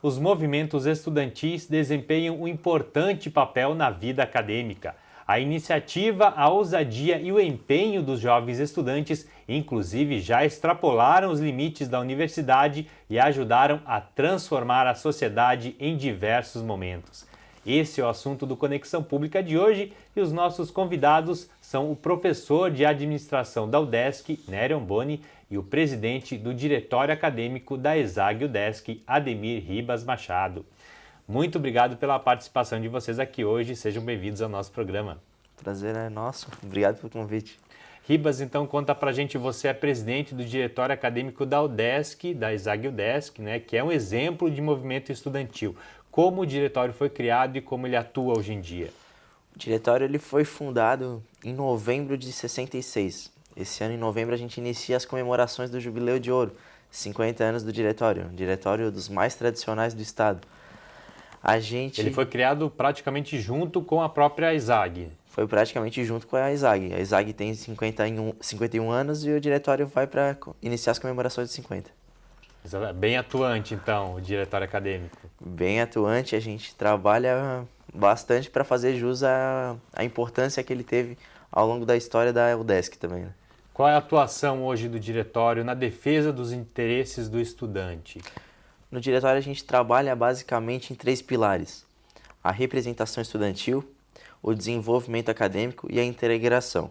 os movimentos estudantis desempenham um importante papel na vida acadêmica. A iniciativa, a ousadia e o empenho dos jovens estudantes, inclusive, já extrapolaram os limites da universidade e ajudaram a transformar a sociedade em diversos momentos. Esse é o assunto do Conexão Pública de hoje e os nossos convidados são o professor de administração da UDESC, Nerion Boni, e o presidente do Diretório Acadêmico da ESAG-UDESC, Ademir Ribas Machado. Muito obrigado pela participação de vocês aqui hoje, sejam bem-vindos ao nosso programa. Prazer é nosso, obrigado pelo convite. Ribas, então conta pra gente, você é presidente do Diretório Acadêmico da UDESC, da ESAG-UDESC, né, que é um exemplo de movimento estudantil. Como o diretório foi criado e como ele atua hoje em dia? O diretório ele foi fundado em novembro de 66. Esse ano, em novembro, a gente inicia as comemorações do Jubileu de Ouro, 50 anos do diretório, um diretório dos mais tradicionais do estado. Ele foi criado praticamente junto com a própria ESAG. Foi praticamente junto com a ESAG. A ESAG tem 51 anos e o diretório vai para iniciar as comemorações de 50. Bem atuante, então, o diretório acadêmico. Bem atuante, a gente trabalha bastante para fazer jus à importância que ele teve ao longo da história da UDESC também, né? Qual é a atuação hoje do diretório na defesa dos interesses do estudante? No diretório a gente trabalha basicamente em 3 pilares: a representação estudantil, o desenvolvimento acadêmico e a integração.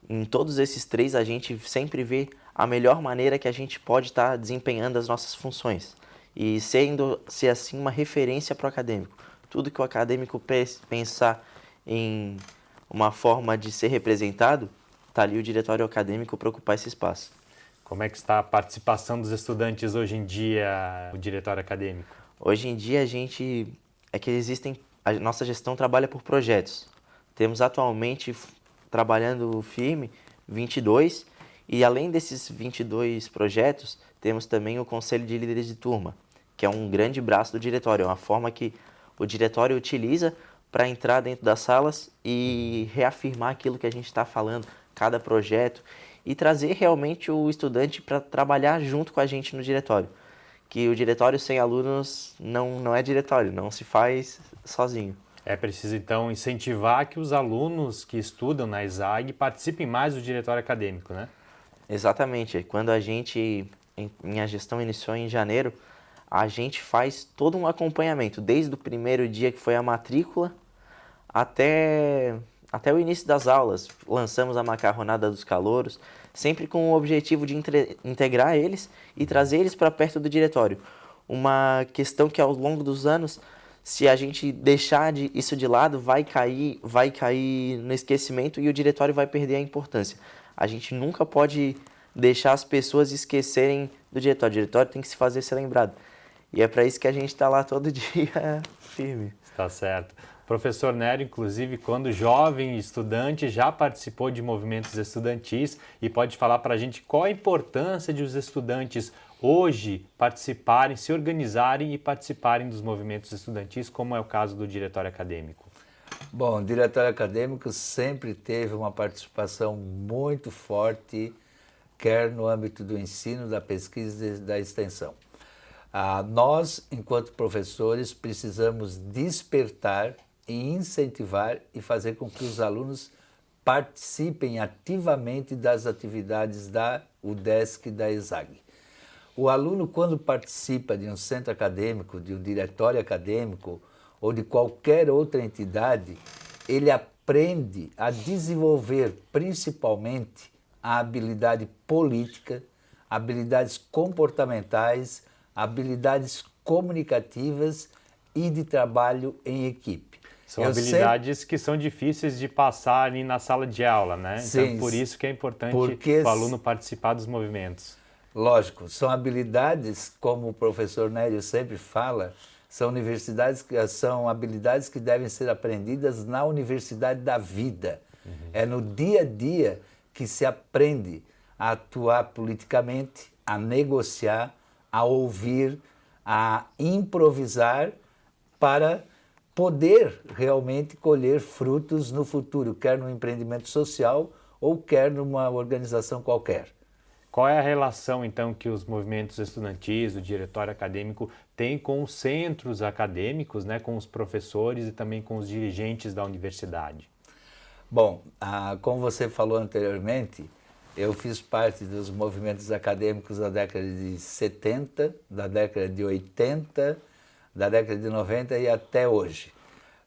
Em todos esses 3 a gente sempre vê a melhor maneira que a gente pode estar desempenhando as nossas funções e ser assim uma referência para o acadêmico. Tudo que o acadêmico pensar em uma forma de ser representado, está ali o diretório acadêmico para ocupar esse espaço. Como é que está a participação dos estudantes hoje em dia, o diretório acadêmico? Hoje em dia a nossa gestão trabalha por projetos. Temos atualmente trabalhando firme 22 e além desses 22 projetos, temos também o Conselho de Líderes de Turma, que é um grande braço do diretório, é uma forma que o diretório utiliza para entrar dentro das salas e reafirmar aquilo que a gente está falando, cada projeto, e trazer realmente o estudante para trabalhar junto com a gente no diretório. Que o diretório sem alunos não é diretório, não se faz sozinho. É preciso, então, incentivar que os alunos que estudam na ESAG participem mais do diretório acadêmico, né? Exatamente. Quando minha gestão iniciou em janeiro, a gente faz todo um acompanhamento, desde o primeiro dia que foi a matrícula até o início das aulas. Lançamos a macarronada dos calouros, sempre com o objetivo de integrar eles e trazer eles para perto do diretório. Uma questão que ao longo dos anos, se a gente deixar isso de lado, vai cair no esquecimento e o diretório vai perder a importância. A gente nunca pode deixar as pessoas esquecerem do diretório. O diretório tem que se fazer ser lembrado. E é para isso que a gente está lá todo dia firme. Está certo. Professor Nerion, inclusive, quando jovem estudante, já participou de movimentos estudantis e pode falar para a gente qual a importância de os estudantes hoje participarem, se organizarem e participarem dos movimentos estudantis, como é o caso do diretório acadêmico. Bom, o diretório acadêmico sempre teve uma participação muito forte, quer no âmbito do ensino, da pesquisa e da extensão. Nós, enquanto professores, precisamos despertar e incentivar e fazer com que os alunos participem ativamente das atividades da UDESC e da ESAG. O aluno, quando participa de um centro acadêmico, de um diretório acadêmico ou de qualquer outra entidade, ele aprende a desenvolver principalmente a habilidade política, habilidades comportamentais, habilidades comunicativas e de trabalho em equipe. São habilidades que são difíceis de passar ali na sala de aula, né? Sim, então, por isso que é importante o aluno participar dos movimentos. Lógico, são habilidades, como o professor Nerion sempre fala, são habilidades que devem ser aprendidas na universidade da vida. É no dia a dia que se aprende a atuar politicamente, a negociar, a ouvir, a improvisar para poder realmente colher frutos no futuro, quer no empreendimento social ou quer numa organização qualquer. Qual é a relação, então, que os movimentos estudantis, o diretório acadêmico, têm com os centros acadêmicos, né, com os professores e também com os dirigentes da universidade? Bom, como você falou anteriormente, eu fiz parte dos movimentos acadêmicos da década de 70, da década de 80, da década de 90 e até hoje.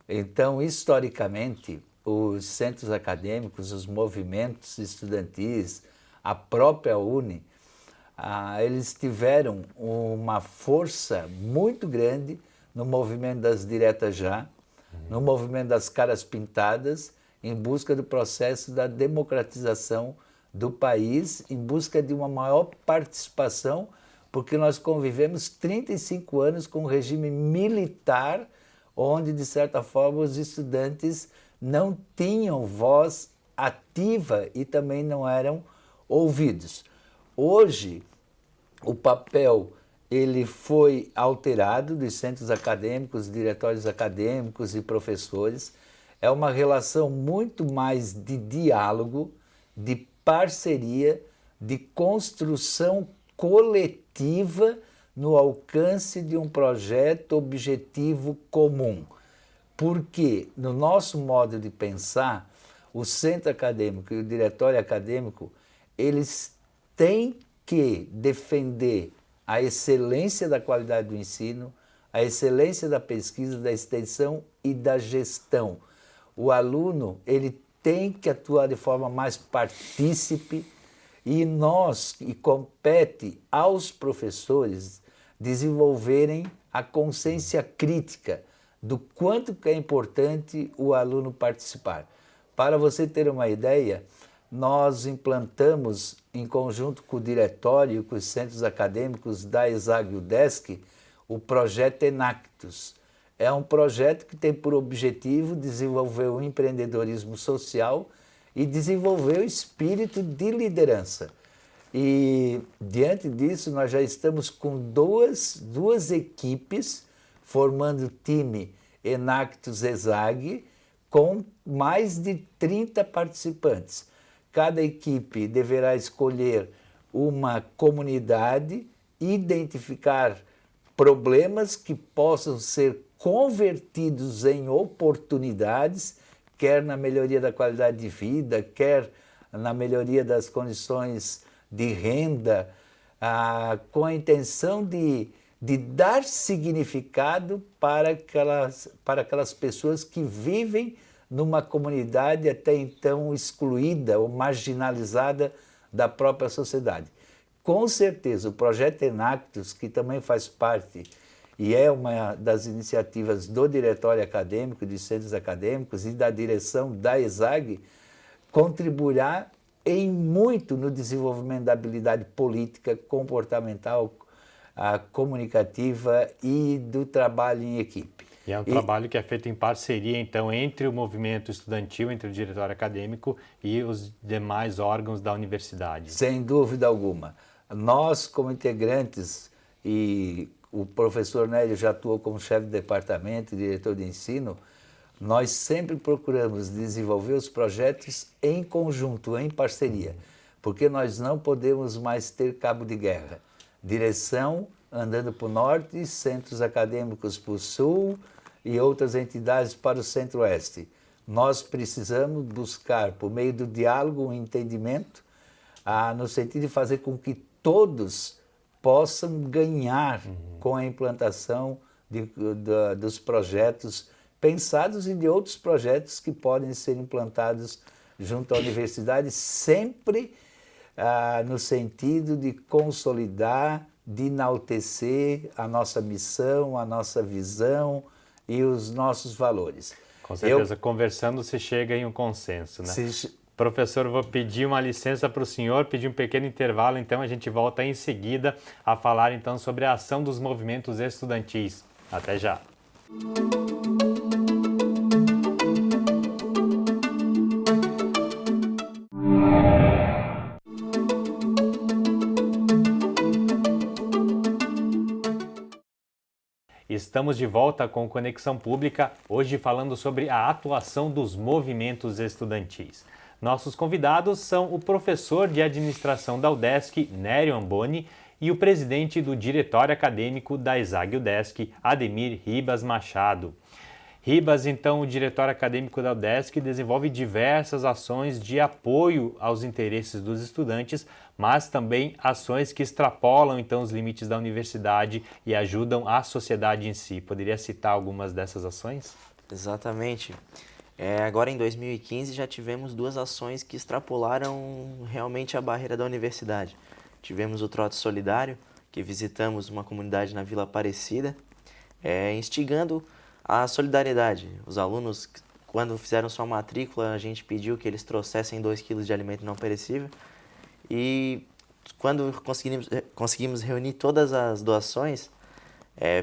Então, historicamente, os centros acadêmicos, os movimentos estudantis, a própria UNE, eles tiveram uma força muito grande no movimento das diretas já, no movimento das caras pintadas, em busca do processo da democratização do país, em busca de uma maior participação, porque nós convivemos 35 anos com um regime militar, onde, de certa forma, os estudantes não tinham voz ativa e também não eram ouvidos. Hoje, o papel ele foi alterado dos centros acadêmicos, diretórios acadêmicos e professores. É uma relação muito mais de diálogo, de parceria, de construção coletiva no alcance de um projeto objetivo comum. Porque, no nosso modo de pensar, o centro acadêmico e o diretório acadêmico, eles têm que defender a excelência da qualidade do ensino, a excelência da pesquisa, da extensão e da gestão. O aluno ele tem que atuar de forma mais partícipe e compete aos professores desenvolverem a consciência crítica do quanto que é importante o aluno participar. Para você ter uma ideia, nós implantamos, em conjunto com o diretório e com os centros acadêmicos da ESAG e UDESC, o projeto Enactus. É um projeto que tem por objetivo desenvolver o empreendedorismo social e desenvolver o espírito de liderança. E, diante disso, nós já estamos com duas equipes formando o time Enactus ESAG, com mais de 30 participantes. Cada equipe deverá escolher uma comunidade, identificar problemas que possam ser convertidos em oportunidades, quer na melhoria da qualidade de vida, quer na melhoria das condições de renda, com a intenção de dar significado para aquelas pessoas que vivem numa comunidade até então excluída ou marginalizada da própria sociedade. Com certeza, o projeto Enactus, que também faz parte e é uma das iniciativas do diretório acadêmico, dos centros acadêmicos e da direção da ESAG, contribuirá em muito no desenvolvimento da habilidade política, comportamental, comunicativa e do trabalho em equipe. E é um trabalho que é feito em parceria, então, entre o movimento estudantil, entre o diretório acadêmico e os demais órgãos da universidade. Sem dúvida alguma. Nós, como integrantes, e o professor Nélio já atuou como chefe de departamento, diretor de ensino, nós sempre procuramos desenvolver os projetos em conjunto, em parceria, porque nós não podemos mais ter cabo de guerra. Direção andando para o norte, centros acadêmicos para o sul e outras entidades para o centro-oeste. Nós precisamos buscar, por meio do diálogo, um entendimento, no sentido de fazer com que todos possam ganhar com a implantação dos projetos pensados e de outros projetos que podem ser implantados junto à universidade, sempre no sentido de consolidar, de enaltecer a nossa missão, a nossa visão e os nossos valores. Com certeza, conversando se chega em um consenso, né? Professor, eu vou pedir uma licença para o senhor, pedir um pequeno intervalo, então a gente volta em seguida a falar então sobre a ação dos movimentos estudantis. Até já! Estamos de volta com Conexão Pública, hoje falando sobre a atuação dos movimentos estudantis. Nossos convidados são o professor de administração da UDESC, Nério Amboni, e o presidente do Diretório Acadêmico da ESAG-UDESC, Ademir Ribas Machado. Ribas, então, o Diretório Acadêmico da UDESC desenvolve diversas ações de apoio aos interesses dos estudantes, mas também ações que extrapolam, então, os limites da universidade e ajudam a sociedade em si. Poderia citar algumas dessas ações? Exatamente. Agora, em 2015, já tivemos 2 ações que extrapolaram realmente a barreira da universidade. Tivemos o Trote Solidário, que visitamos uma comunidade na Vila Aparecida, instigando a solidariedade. Os alunos, quando fizeram sua matrícula, a gente pediu que eles trouxessem 2 quilos de alimento não perecível. E quando conseguimos reunir todas as doações,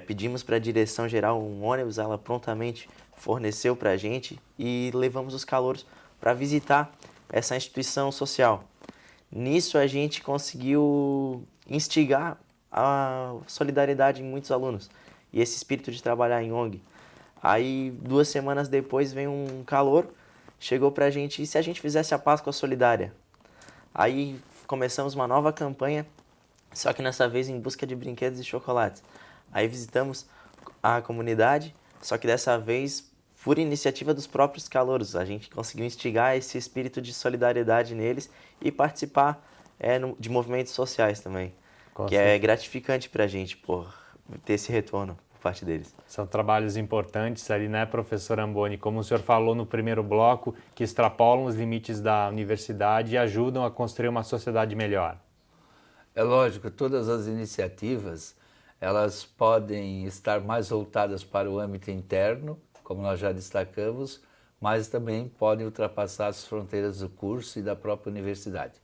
pedimos para a direção geral um ônibus, ela prontamente forneceu para a gente e levamos os calouros para visitar essa instituição social. Nisso a gente conseguiu instigar a solidariedade em muitos alunos e esse espírito de trabalhar em ONG. Aí 2 semanas depois vem um calouro, chegou pra gente, e se a gente fizesse a Páscoa Solidária? Aí começamos uma nova campanha, só que dessa vez em busca de brinquedos e chocolates. Aí visitamos a comunidade, só que dessa vez por iniciativa dos próprios calouros. A gente conseguiu instigar esse espírito de solidariedade neles e participar de movimentos sociais também, que é gratificante pra gente por ter esse retorno por parte deles. São trabalhos importantes ali, né, professor Amboni? Como o senhor falou no primeiro bloco, que extrapolam os limites da universidade e ajudam a construir uma sociedade melhor. É lógico, todas as iniciativas, elas podem estar mais voltadas para o âmbito interno, como nós já destacamos, mas também podem ultrapassar as fronteiras do curso e da própria universidade.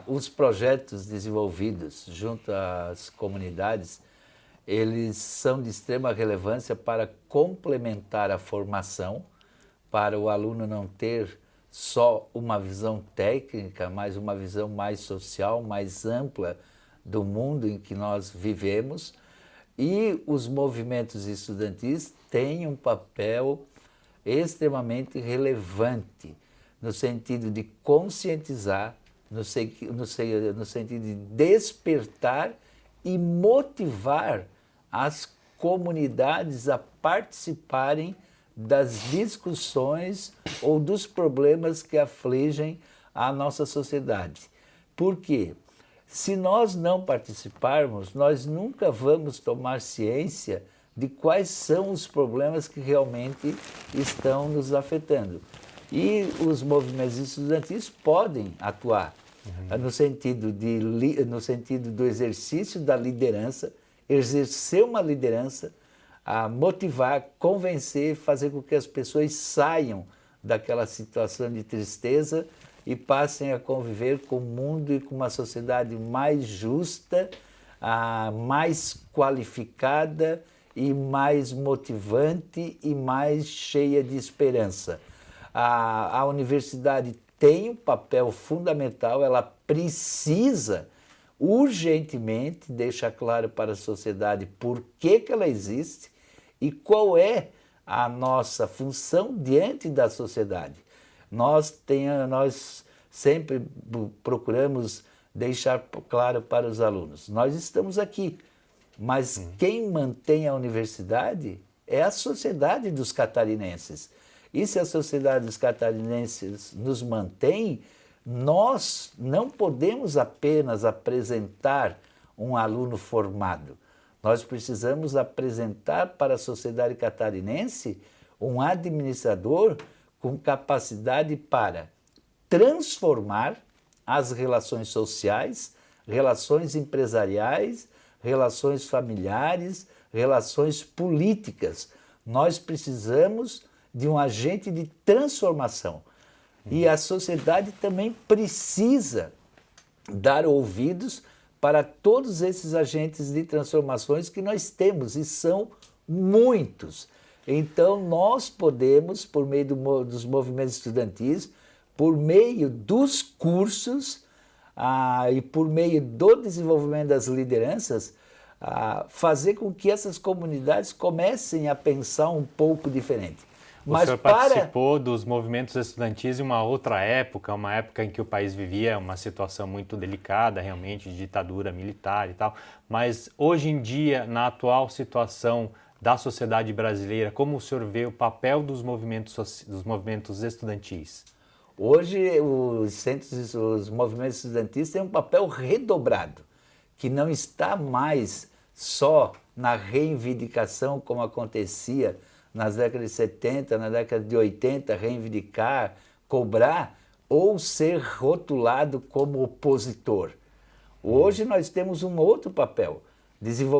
Os projetos desenvolvidos junto às comunidades, eles são de extrema relevância para complementar a formação, para o aluno não ter só uma visão técnica, mas uma visão mais social, mais ampla do mundo em que nós vivemos. E os movimentos estudantis têm um papel extremamente relevante no sentido de conscientizar, no sentido de despertar e motivar as comunidades a participarem das discussões ou dos problemas que afligem a nossa sociedade. Por quê? Se nós não participarmos, nós nunca vamos tomar ciência de quais são os problemas que realmente estão nos afetando. E os movimentos estudantis podem atuar no sentido do exercício da liderança, exercer uma liderança, a motivar, convencer, fazer com que as pessoas saiam daquela situação de tristeza e passem a conviver com o mundo e com uma sociedade mais justa, mais qualificada e mais motivante e mais cheia de esperança. A universidade tem um papel fundamental, ela precisa urgentemente deixar claro para a sociedade por que ela existe e qual é a nossa função diante da sociedade. Nós sempre procuramos deixar claro para os alunos, nós estamos aqui, mas quem mantém a universidade é a sociedade dos catarinenses. E se a sociedade dos catarinenses nos mantém, nós não podemos apenas apresentar um aluno formado. Nós precisamos apresentar para a sociedade catarinense um administrador com capacidade para transformar as relações sociais, relações empresariais, relações familiares, relações políticas. Nós precisamos de um agente de transformação. E a sociedade também precisa dar ouvidos para todos esses agentes de transformações que nós temos, e são muitos. Então, nós podemos, por meio dos movimentos estudantis, por meio dos cursos e por meio do desenvolvimento das lideranças, fazer com que essas comunidades comecem a pensar um pouco diferente. O senhor participou dos movimentos estudantis em uma outra época, uma época em que o país vivia uma situação muito delicada, realmente, de ditadura militar e tal. Mas hoje em dia, na atual situação da sociedade brasileira, como o senhor vê o papel dos movimentos estudantis? Hoje, os movimentos estudantis têm um papel redobrado, que não está mais só na reivindicação, como acontecia nas décadas de 70, na década de 80, reivindicar, cobrar ou ser rotulado como opositor. Hoje nós temos um outro papel,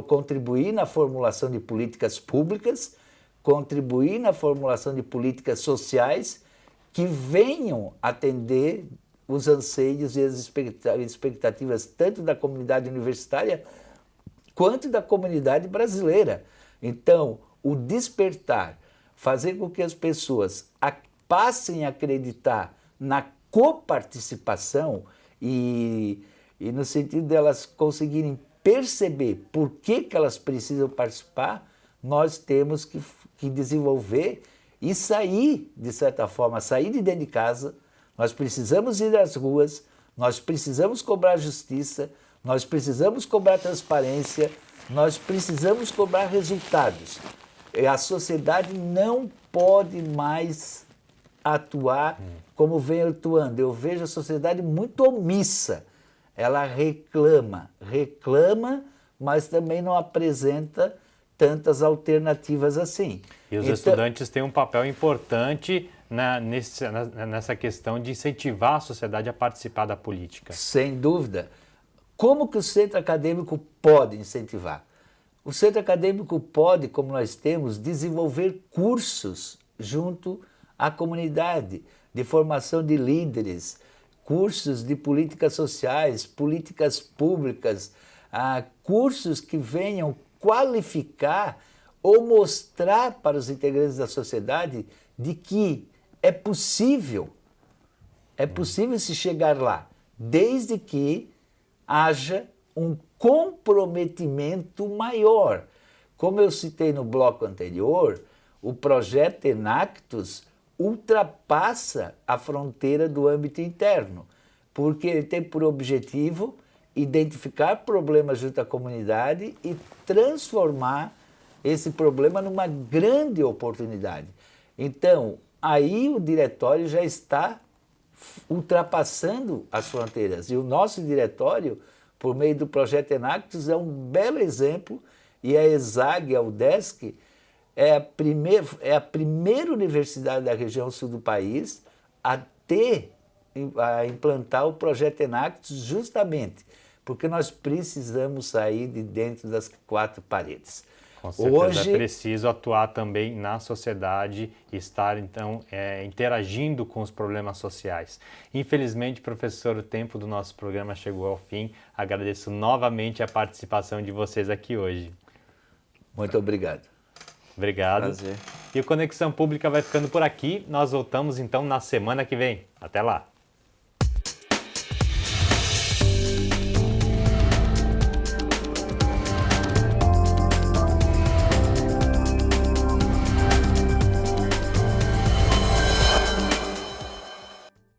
contribuir na formulação de políticas públicas, contribuir na formulação de políticas sociais que venham atender os anseios e as expectativas tanto da comunidade universitária quanto da comunidade brasileira. Então, o despertar, fazer com que as pessoas passem a acreditar na coparticipação e no sentido delas conseguirem perceber por que elas precisam participar, nós temos que desenvolver e sair, de certa forma, sair de dentro de casa. Nós precisamos ir às ruas, nós precisamos cobrar justiça, nós precisamos cobrar transparência, nós precisamos cobrar resultados. A sociedade não pode mais atuar como vem atuando. Eu vejo a sociedade muito omissa. Ela reclama, mas também não apresenta tantas alternativas assim. E os estudantes têm um papel importante nessa questão de incentivar a sociedade a participar da política. Sem dúvida. Como que o centro acadêmico pode incentivar? O centro acadêmico pode, como nós temos, desenvolver cursos junto à comunidade, de formação de líderes, cursos de políticas sociais, políticas públicas, cursos que venham qualificar ou mostrar para os integrantes da sociedade de que é possível se chegar lá, desde que haja um comprometimento maior. Como eu citei no bloco anterior, o projeto Enactus ultrapassa a fronteira do âmbito interno, porque ele tem por objetivo identificar problemas junto à comunidade e transformar esse problema numa grande oportunidade. Então, aí o diretório já está ultrapassando as fronteiras. E o nosso diretório, por meio do projeto Enactus, é um belo exemplo, e a ESAG, a UDESC, é a primeira universidade da região sul do país a implantar o projeto Enactus, justamente porque nós precisamos sair de dentro das quatro paredes. Com certeza é preciso atuar também na sociedade e estar, então, interagindo com os problemas sociais. Infelizmente, professor, o tempo do nosso programa chegou ao fim. Agradeço novamente a participação de vocês aqui hoje. Muito obrigado. Obrigado. Prazer. E o Conexão Pública vai ficando por aqui. Nós voltamos, então, na semana que vem. Até lá.